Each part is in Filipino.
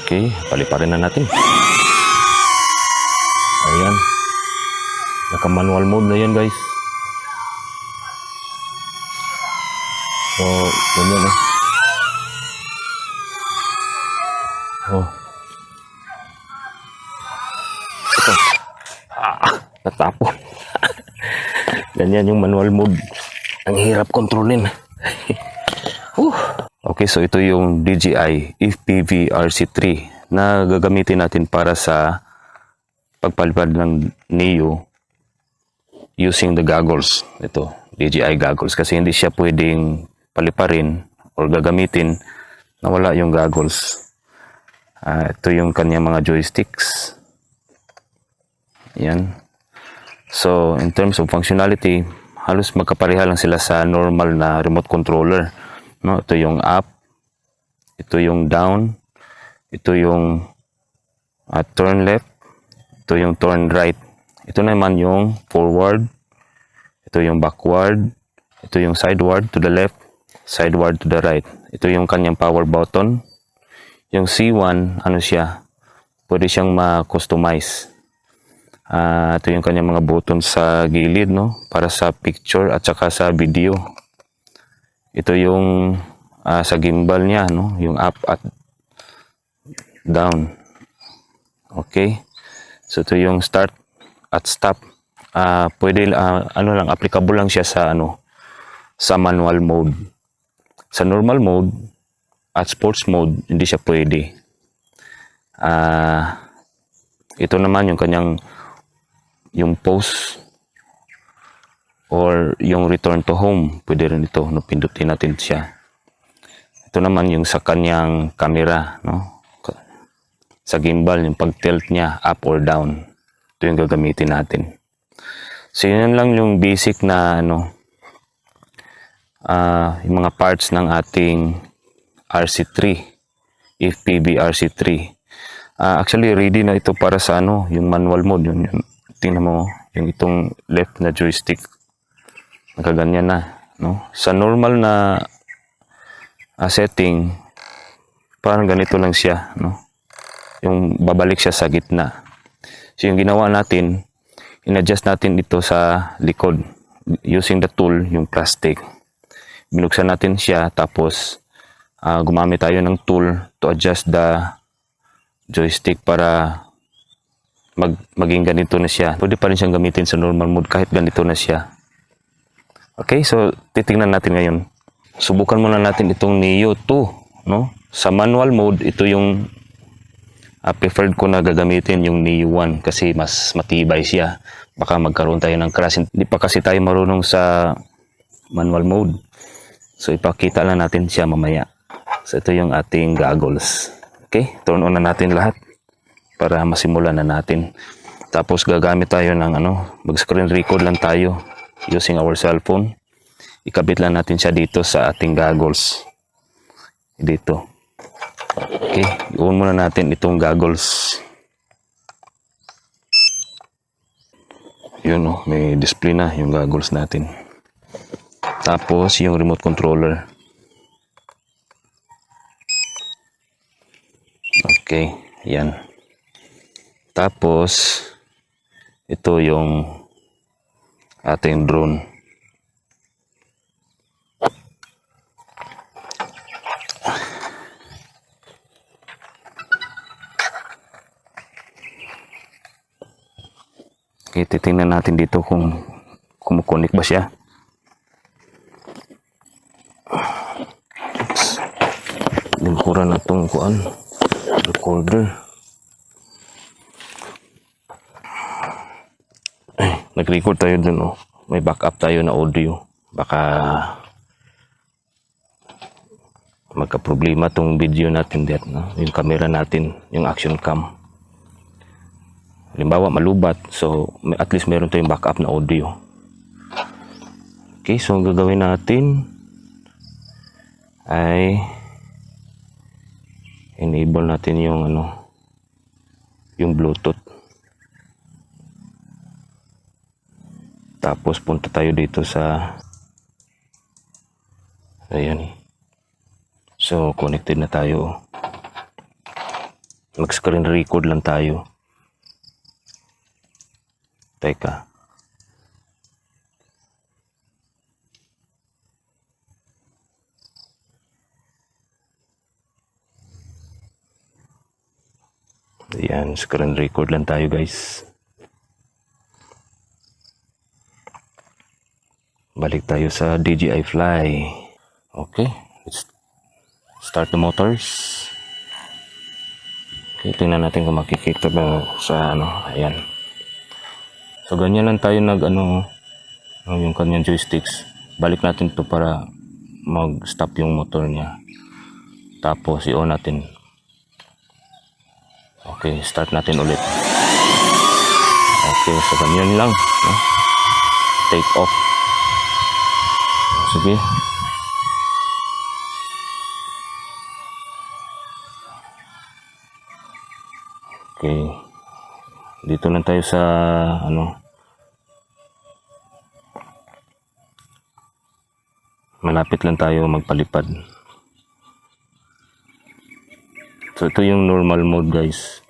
Okay, paliparin na natin. Ayan. Naka-manual mode na yan, guys. So, ganyan eh. Oh. Ito. Natapon. Ganyan yung manual mode. Ang hirap kontrolin. Okay, so ito yung DJI FPV RC3 na gagamitin natin para sa pagpalipad ng Neo using the goggles. Ito, DJI goggles. Kasi hindi siya pwedeng paliparin or gagamitin na wala yung goggles. Ito yung kanyang mga joysticks. Yan. So, in terms of functionality, halos magkapareha lang sila sa normal na remote controller. No, ito yung up, ito yung down, ito yung turn left, ito yung turn right. Ito naman yung forward, ito yung backward, ito yung sideward to the left, sideward to the right. Ito yung kanyang power button. Yung C1, ano siya, pwede siyang ma-customize. Ito yung kanyang mga buttons sa gilid, no, para sa picture at saka sa video. Ito yung sa gimbal niya, no, yung up at down. Okay. So ito yung start at stop. Pwede ano lang, applicable lang siya sa sa manual mode. Sa normal mode at sports mode hindi siya pwede. Ito naman yung kanyang yung pause or yung return to home, pwede rin ito, no, pindutin natin siya. Ito naman yung sa kanyang camera, no, sa gimbal, yung pag-tilt niya up or down. Ito yung gagamitin natin. So yun lang yung basic na yung mga parts ng ating RC3, FPV RC3. Actually ready na ito para sa yung manual mode. Yun, tingnan mo yung itong left na joystick. Nakaganyan na, no? Sa normal na setting, parang ganito lang siya, no? Yung babalik siya sa gitna. So yung ginawa natin, in-adjust natin ito sa likod using the tool, yung plastic. Binuksan natin siya, tapos gumamit tayo ng tool to adjust the joystick para maging ganito na siya. Pwede pa rin siyang gamitin sa normal mode kahit ganito na siya. Okay, so titingnan natin ngayon. Subukan muna natin itong Neo 2, no? Sa manual mode, ito yung preferred ko na gagamitin, yung Neo 1, kasi mas matibay siya. Baka magkaroon tayo ng crash. Hindi pa kasi tayo marunong sa manual mode. So ipakita lang natin siya mamaya. So ito yung ating goggles. Okay, turn on na natin lahat para masimulan na natin. Tapos gagamit tayo ng mag-screen record lang tayo using our cellphone. Ikabit lang natin siya dito sa ating goggles. Dito. Okay, i-on muna natin itong goggles. Yun, may display na yung goggles natin. Tapos yung remote controller. Okay, yan. Tapos ito yung ating drone. Okay, titingnan natin dito kung kumukonek ba siya. Lingkuran na itong recorder. Nag-record tayo dun, may backup tayo na audio. Baka magka-problema tong video natin dito, no? Yung camera natin, yung action cam. Halimbawa malubat, so at least meron tayong backup na audio. Okay, so ang gagawin natin ay enable natin yung yung Bluetooth. Tapos punta tayo dito sa ayan. So connected na tayo. Mag-screen record lang tayo. Teka. Ayan, screen record lang tayo guys. Balik tayo sa DJI Fly. Okay, let's start the motors. Okay, tingnan natin kung makikita ba sa ano. Ayan. So ganyan lang tayo yung kanyang joysticks. Balik natin to para mag-stop yung motor niya. Tapos i-on natin. Okay, start natin ulit. Okay, so ganyan lang. No? Take off. Sige. Okay. Dito lang tayo sa malapit lang tayo magpalipad. So ito yung normal mode guys.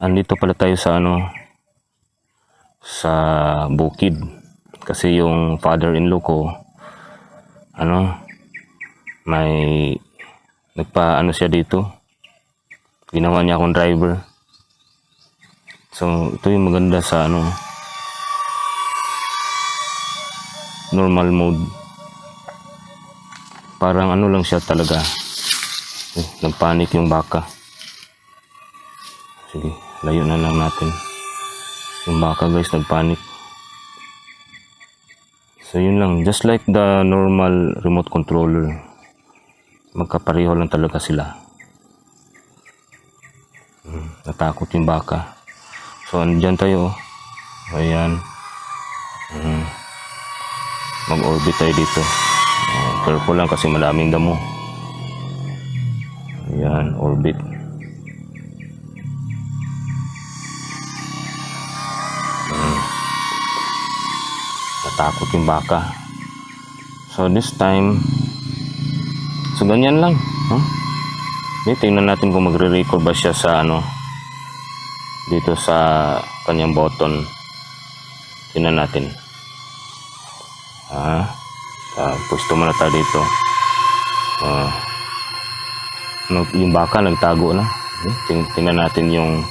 Andito pala tayo sa sa bukid kasi yung father-in-law ko may siya dito, ginawa niya akong driver. So ito yung maganda sa normal mode, parang lang siya talaga. Nagpanik yung baka. Sige, layo na lang natin. Yung baka guys nagpanik. So yun lang, just like the normal remote controller, magkapareho lang talaga sila. Natakot yung baka. So andyan tayo. Ayan. Mag-orbit tayo dito. Careful lang kasi maraming damo. Ayan, orbit. Natakot yung baka. So this time, so ganyan lang. Tingnan natin kung magre-record ba siya sa dito sa kanyang button. Tingnan natin. Pwesto muna tayo dito. Yung baka nagtago na. Tingnan natin yung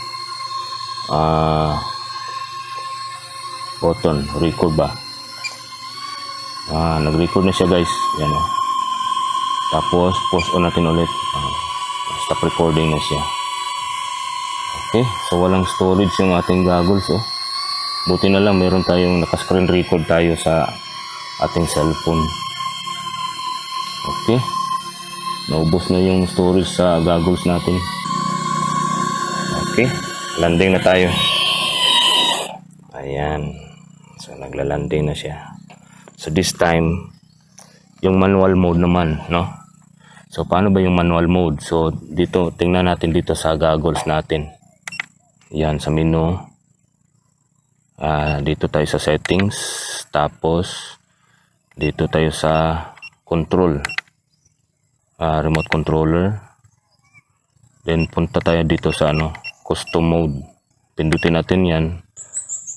button. Record ba? Nag-record na siya guys. Yan o. Tapos post on natin ulit. Stop recording na siya. Okay, so walang storage yung ating goggles. Buti na lang meron tayong naka-screen record tayo sa ating cellphone. Okay, naubos na yung storage sa goggles natin. Okay, landing na tayo. Ayan, so nagla-landing na siya. So this time, yung manual mode naman, no? So paano ba yung manual mode? So dito, tingnan natin dito sa goggles natin. Yan, sa menu. Dito tayo sa settings. Tapos, dito tayo sa control. Remote controller. Then punta tayo dito sa custom mode. Pindutin natin yan.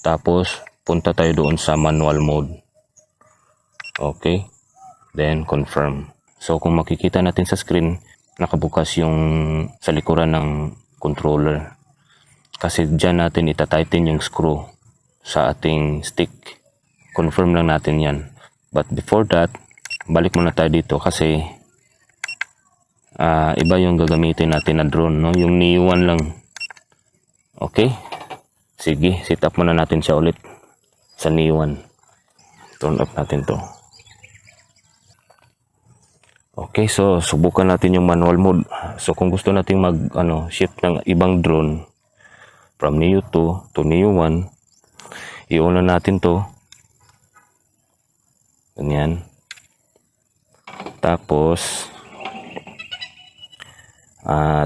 Tapos, punta tayo doon sa manual mode. Okay, then confirm. So kung makikita natin sa screen, nakabukas yung sa likuran ng controller. Kasi dyan natin itatighten yung screw sa ating stick. Confirm lang natin yan. But before that, balik muna tayo dito kasi iba yung gagamitin natin na drone, no? Yung Neo 1 lang. Okay, sige, set up muna natin siya ulit sa Neo 1. Turn off natin to. Okay, so subukan natin yung manual mode. So kung gusto nating shift ng ibang drone from Neo 2 to Neo 1, i-on na natin to. Ganyan. Tapos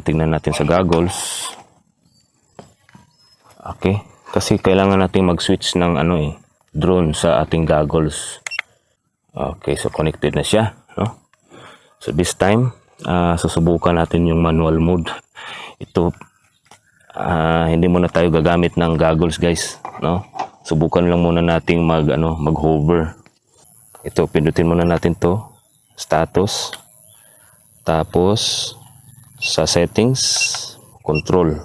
tingnan natin sa goggles. Okay, kasi kailangan natin mag-switch ng drone sa ating goggles. Okay, so connected na siya, no? So this time, susubukan natin yung manual mode. Ito, hindi muna tayo gagamit ng goggles guys, no? Subukan lang muna nating mag-hover. Ito, pindutin muna natin to, status, tapos sa settings, control.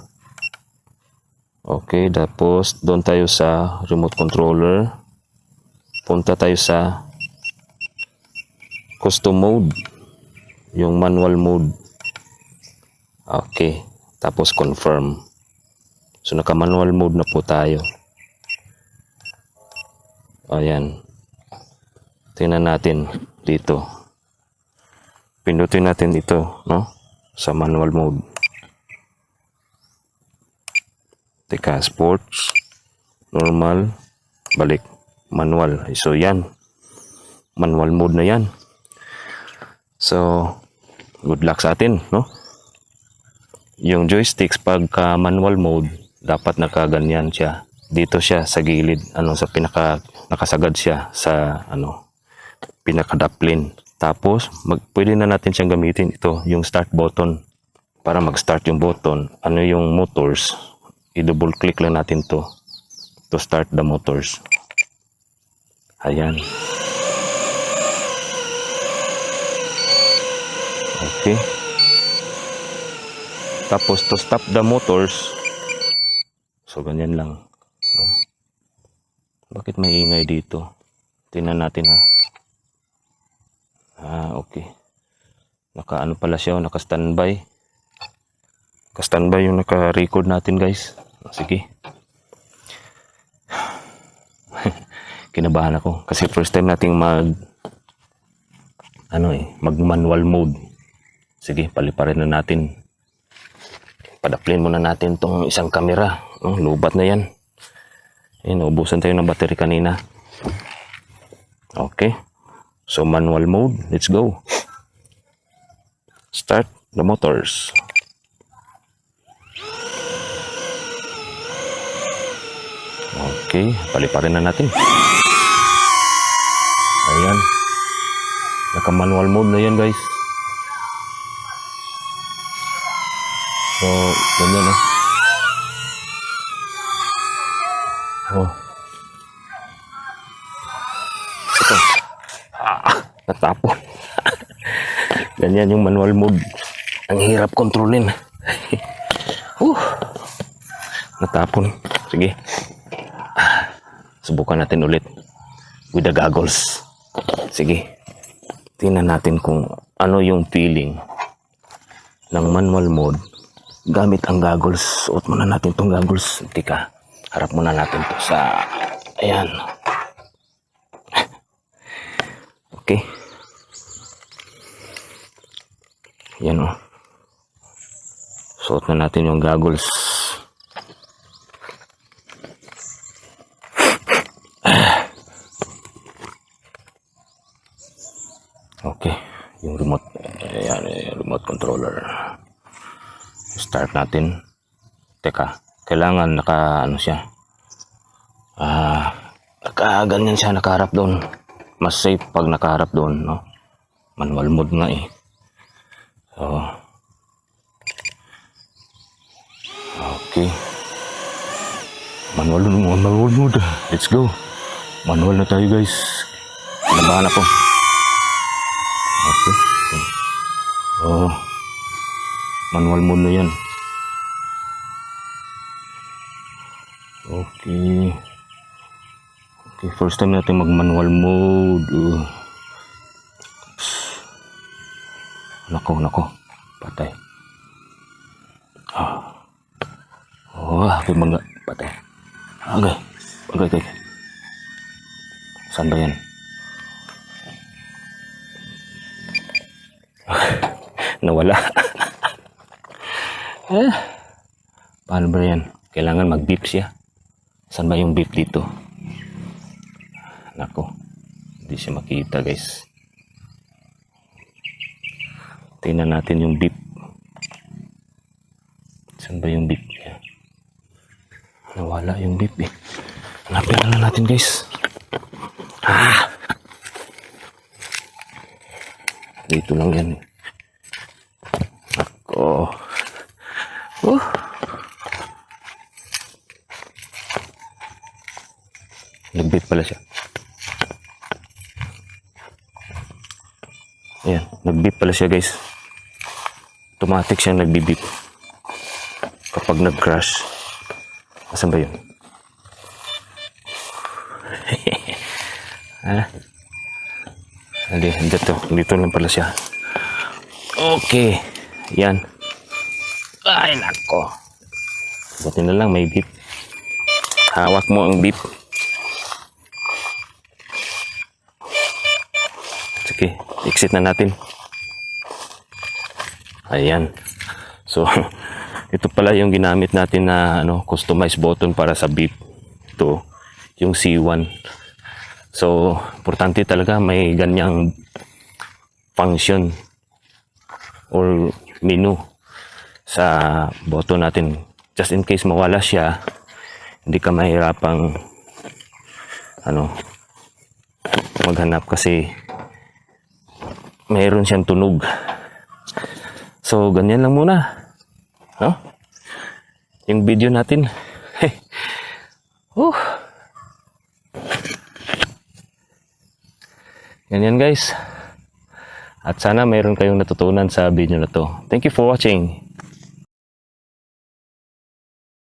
Okay, tapos doon tayo sa remote controller. Punta tayo sa custom mode, yung manual mode. Okay, tapos confirm. So naka manual mode na po tayo. Ayan. Tingnan natin dito. Pindutin natin ito, no? Sa manual mode. Teka, sports, normal, balik, manual. So yan, manual mode na yan. So good luck sa atin, no? Yung joysticks pagka manual mode dapat nakaganyan siya. Dito siya sa gilid, sa nakasagad siya sa pinaka-daplin. Tapos pwede na natin siyang gamitin ito, yung start button. Para mag-start yung button, yung motors, i-double click lang natin to start the motors. Ayan. Okay. Tapos to stop the motors, so ganyan lang. No? Bakit may ingay dito? Tingnan natin ha. Okay. Naka pala siya, naka-standby. Naka-standby yung naka-record natin guys. Sige. Kinabahan ako kasi first time nating mag-manual mode. Sige, paliparin na natin. Padaplin muna natin tong isang camera. Lubat na yan. Ubusan tayo ng battery kanina. Okay. So manual mode, let's go. Start the motors. Okay, paliparin na natin. Ayan. Naka-manual mode na yan guys. So, ganyan Oh. Ito. Natapon. Ganyan yung manual mode. Ang hirap kontrolin. Natapon. Sige. Subukan natin ulit. With the goggles. Sige. Tingnan natin kung ano yung feeling ng manual mode gamit ang goggles. Suot muna natin tong goggles. Tika. Harap muna natin to sa... Ayan. Okay. Yan Suot na natin yung goggles. Okay. Yung remote. Ayan, remote controller. Start natin. Teka. Kailangan siya. Ganyan siya, nakaharap doon. Mas safe pag nakaharap doon, no? Manual mode nga eh. So, okay. Manual mode. Let's go. Manual na tayo guys. Kinabahan ako. Okay. Manual mode na yan. Okay. Okay, first time natin mag-manual mode. Nako. Patay. Happy mga patay. Okay. Saan ba yan? Nawala. Paano ba yan? Kailangan mag-beep siya. Saan ba yung beep dito? Nako. Hindi siya makita guys. Tingnan natin yung beep. Saan ba yung beep? Nawala yung beep eh. Hanapin na lang natin guys. Dito lang yan eh. Oh. Uh. Nagbit pala siya. Ayan, nag-beep pala siya guys. Automatic siyang nagbi-beep kapag nag-crash. Asan ba yun? Dito lang pala siya. Okay. Yan. Ay, nako. Buti na lang may beep. Hawak mo ang beep. Sige, exit na natin. Ayan. So, ito pala yung ginamit natin na customized button para sa beep. Ito, yung C1. So, importante talaga may ganyang function or menu sa button natin. Just in case mawala siya, hindi ka mahirapang maghanap kasi mayroon siyang tunog. So, ganyan lang muna. No? Yung video natin. Ganyan guys. At sana mayroon kayong natutunan sa video na to. Thank you for watching.